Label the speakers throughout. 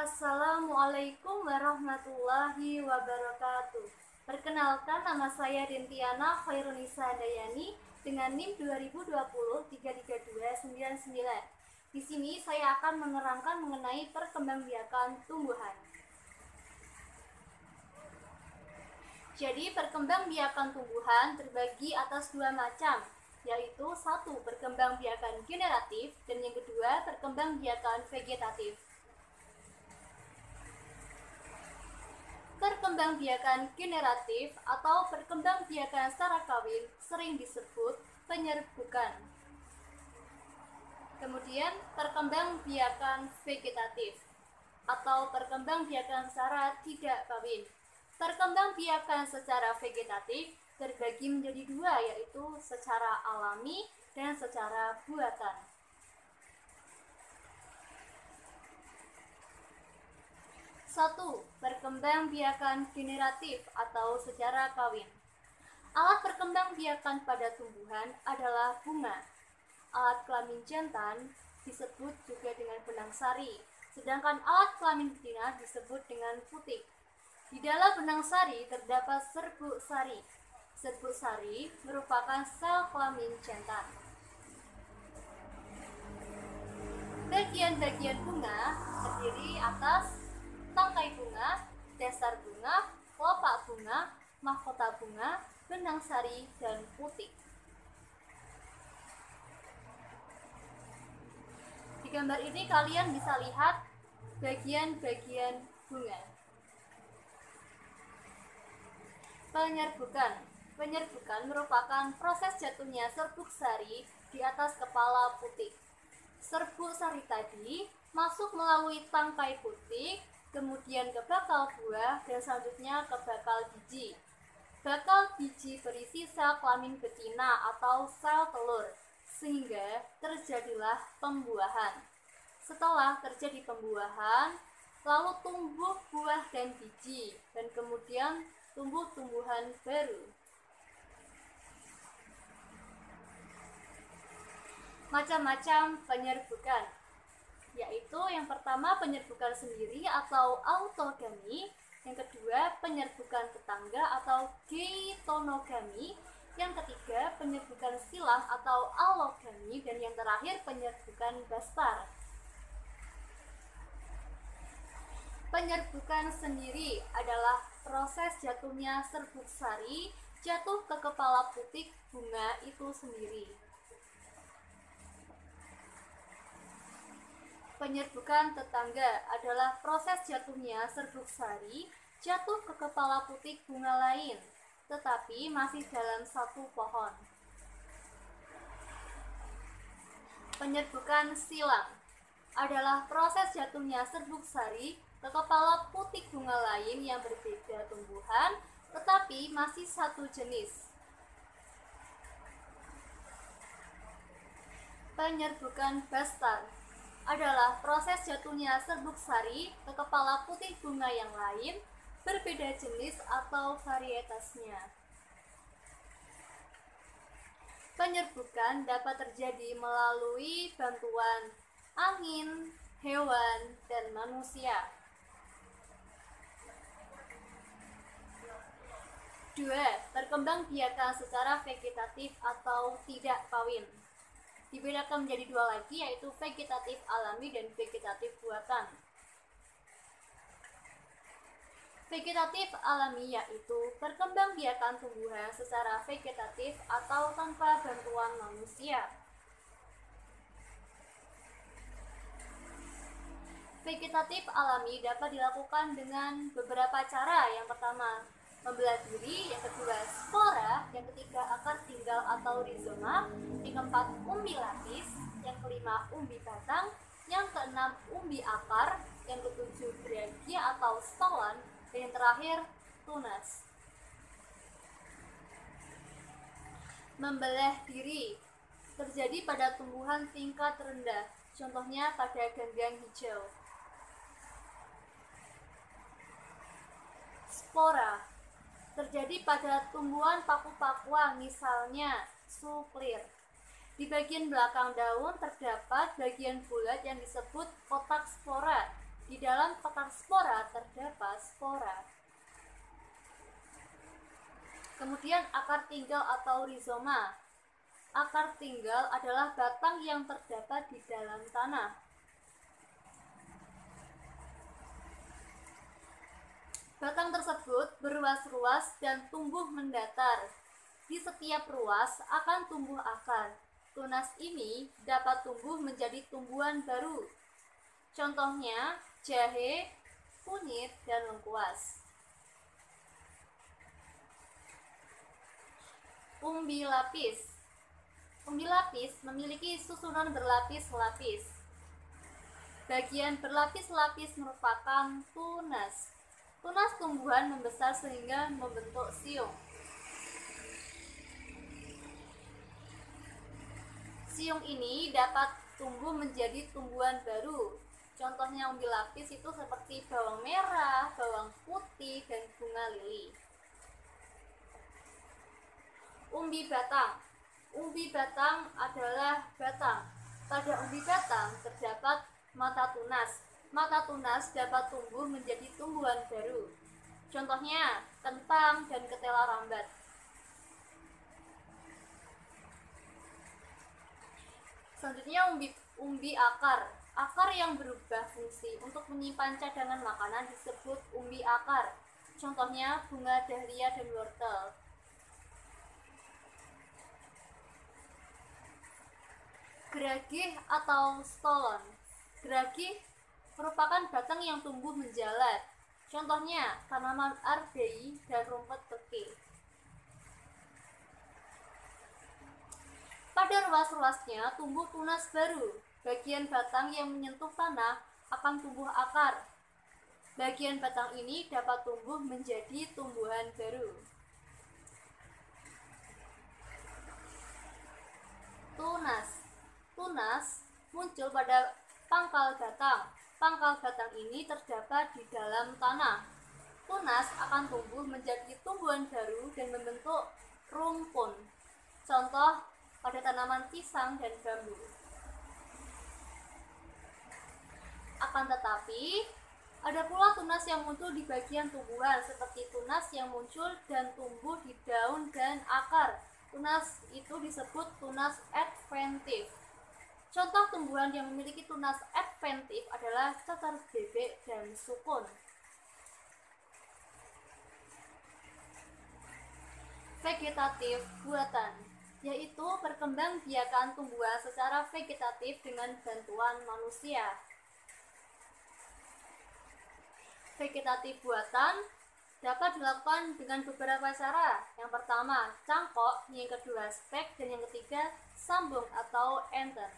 Speaker 1: Assalamualaikum warahmatullahi wabarakatuh. Perkenalkan, nama saya Dentiana Khairunisa Dayani dengan NIM 2020-33299. Di sini saya akan menerangkan mengenai perkembangbiakan tumbuhan. Jadi, perkembangbiakan tumbuhan terbagi atas dua macam, yaitu satu, perkembangbiakan generatif, dan yang kedua, perkembangbiakan vegetatif. Perkembangbiakan generatif atau perkembangbiakan secara kawin sering disebut penyerbukan. Kemudian perkembangbiakan vegetatif atau perkembangbiakan secara tidak kawin. Perkembangbiakan secara vegetatif terbagi menjadi dua, yaitu secara alami dan secara buatan. Satu, perkembangbiakan generatif atau secara kawin. Alat perkembangbiakan pada tumbuhan adalah bunga. Alat kelamin jantan disebut juga dengan benang sari, sedangkan alat kelamin betina disebut dengan putik. Di dalam benang sari terdapat serbuk sari. Serbuk sari merupakan sel kelamin jantan. Bagian-bagian bunga terdiri atas tangkai bunga, dasar bunga, kelopak bunga, mahkota bunga, benang sari, dan putik. Di gambar ini kalian bisa lihat bagian-bagian bunga. Penyerbukan. Penyerbukan merupakan proses jatuhnya serbuk sari di atas kepala putik. Serbuk sari tadi masuk melalui tangkai putik, kemudian ke bakal buah, dan selanjutnya ke bakal biji. Bakal biji berisi sel kelamin betina atau sel telur, sehingga terjadilah pembuahan. Setelah terjadi pembuahan, lalu tumbuh buah dan biji, dan kemudian tumbuh tumbuhan baru. Macam-macam penyerbukan, yaitu yang pertama penyerbukan sendiri atau autogami, yang kedua penyerbukan tetangga atau geitonogami, yang ketiga penyerbukan silang atau allogami, dan yang terakhir penyerbukan bastar. Penyerbukan sendiri adalah proses jatuhnya serbuk sari jatuh ke kepala putik bunga itu sendiri. Penyerbukan tetangga adalah proses jatuhnya serbuk sari jatuh ke kepala putik bunga lain, tetapi masih dalam satu pohon. Penyerbukan silang adalah proses jatuhnya serbuk sari ke kepala putik bunga lain yang berbeda tumbuhan, tetapi masih satu jenis. Penyerbukan bastar adalah proses jatuhnya serbuk sari ke kepala putik bunga yang lain, berbeda jenis atau varietasnya. Penyerbukan dapat terjadi melalui bantuan angin, hewan, dan manusia. 2. Perkembangbiakan secara vegetatif atau tidak kawin. Dibedakan menjadi dua lagi, yaitu vegetatif alami dan vegetatif buatan. Vegetatif alami yaitu perkembangbiakan tumbuhan secara vegetatif atau tanpa bantuan manusia. Vegetatif alami dapat dilakukan dengan beberapa cara. Yang pertama, membelah diri, yang kedua spora, yang ketiga akar tinggal atau rizoma, yang keempat umbi lapis, yang kelima umbi batang, yang keenam umbi akar, yang ketujuh bragia atau stolan, dan yang terakhir tunas. Membelah diri terjadi pada tumbuhan tingkat rendah, contohnya pada ganggang hijau. Spora terjadi pada tumbuhan paku-pakuan, misalnya suklir. Di bagian belakang daun terdapat bagian bulat yang disebut kotak spora. Di dalam kotak Kemudian akar tinggal atau rizoma. Akar tinggal adalah batang yang terdapat di dalam tanah. Batang tersebut berruas-ruas dan tumbuh mendatar. Di setiap ruas akan tumbuh akar. Tunas ini dapat tumbuh menjadi tumbuhan baru. Contohnya jahe, kunyit, dan lengkuas. Umbi lapis. Umbi lapis memiliki susunan berlapis-lapis. Bagian berlapis-lapis merupakan tunas. Tunas tumbuhan membesar sehingga membentuk siung. Siung ini dapat tumbuh menjadi tumbuhan baru. Contohnya umbi lapis itu seperti bawang merah, bawang putih, dan bunga lili. Umbi batang. Umbi batang adalah batang. Pada umbi batang terdapat mata tunas. Mata tunas dapat tumbuh menjadi tumbuhan baru. Contohnya kentang dan ketela rambat. Selanjutnya umbi akar. Akar yang berubah fungsi untuk menyimpan cadangan makanan disebut umbi akar. Contohnya bunga dahlia dan wortel. Geragih atau stolon. Geragih merupakan batang yang tumbuh menjalar. Contohnya tanaman ardei dan rumput beki. Pada ruas-ruasnya tumbuh tunas baru. Bagian batang yang menyentuh tanah akan tumbuh akar. Bagian batang ini dapat tumbuh menjadi tumbuhan baru. Tunas. Tunas muncul pada pangkal batang. Pangkal batang ini terdapat di dalam tanah. Tunas akan tumbuh menjadi tumbuhan baru dan membentuk rumpun. Contoh pada tanaman pisang dan bambu. Akan tetapi, ada pula tunas yang muncul di bagian tumbuhan, seperti tunas yang muncul dan tumbuh di daun dan akar. Tunas itu disebut tunas adventif. Contoh tumbuhan yang memiliki tunas adventif adalah cacar bebek dan sukun. Vegetatif buatan, yaitu perkembangbiakan tumbuhan secara vegetatif dengan bantuan manusia. Vegetatif buatan dapat dilakukan dengan beberapa cara. Yang pertama, cangkok, yang kedua, stek, dan yang ketiga, sambung atau enter.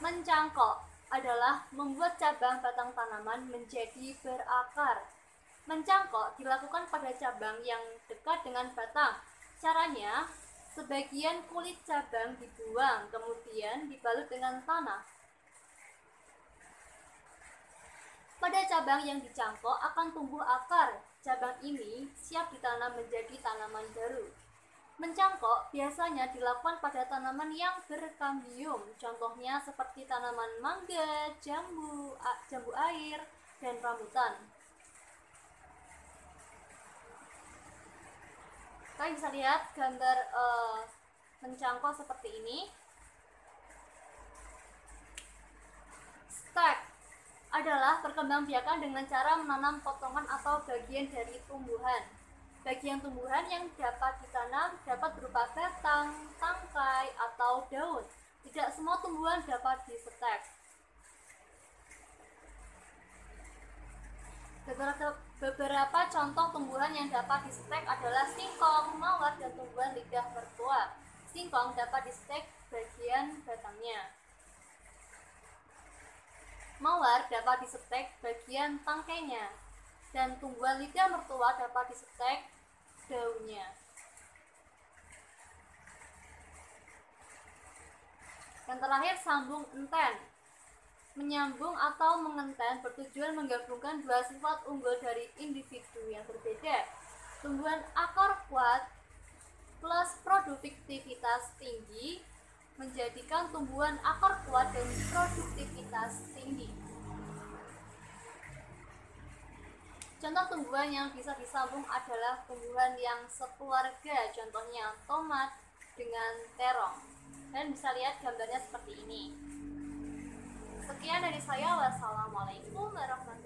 Speaker 1: Mencangkok adalah membuat cabang batang tanaman menjadi berakar. Mencangkok dilakukan pada cabang yang dekat dengan batang. Caranya, sebagian kulit cabang dibuang, kemudian dibalut dengan tanah. Pada cabang yang dicangkok akan tumbuh akar. Cabang ini siap ditanam menjadi tanaman baru. Mencangkok biasanya dilakukan pada tanaman yang berkambium, contohnya seperti tanaman mangga, jambu air, dan rambutan. Kalian bisa lihat gambar mencangkok seperti ini. Stek adalah perkembangbiakan dengan cara menanam potongan atau bagian dari tumbuhan. Bagian tumbuhan yang dapat ditanam dapat berupa batang, tangkai, atau daun. Tidak semua tumbuhan dapat disetek. Beberapa contoh tumbuhan yang dapat disetek adalah singkong, mawar, dan tumbuhan lidah mertua. Singkong dapat disetek bagian batangnya. Mawar dapat disetek bagian tangkainya. Dan tumbuhan lidah mertua dapat disetek daunnya. Yang terakhir, sambung enten. Menyambung atau mengenten bertujuan menggabungkan dua sifat unggul dari individu yang berbeda. Tumbuhan akar kuat plus produktivitas tinggi menjadikan tumbuhan akar kuat dan produktivitas tinggi. Contoh tumbuhan yang bisa disambung adalah tumbuhan yang sekeluarga, contohnya tomat dengan terong. Kalian bisa lihat gambarnya seperti ini. Sekian dari saya. Wassalamualaikum warahmatullahi wabarakatuh.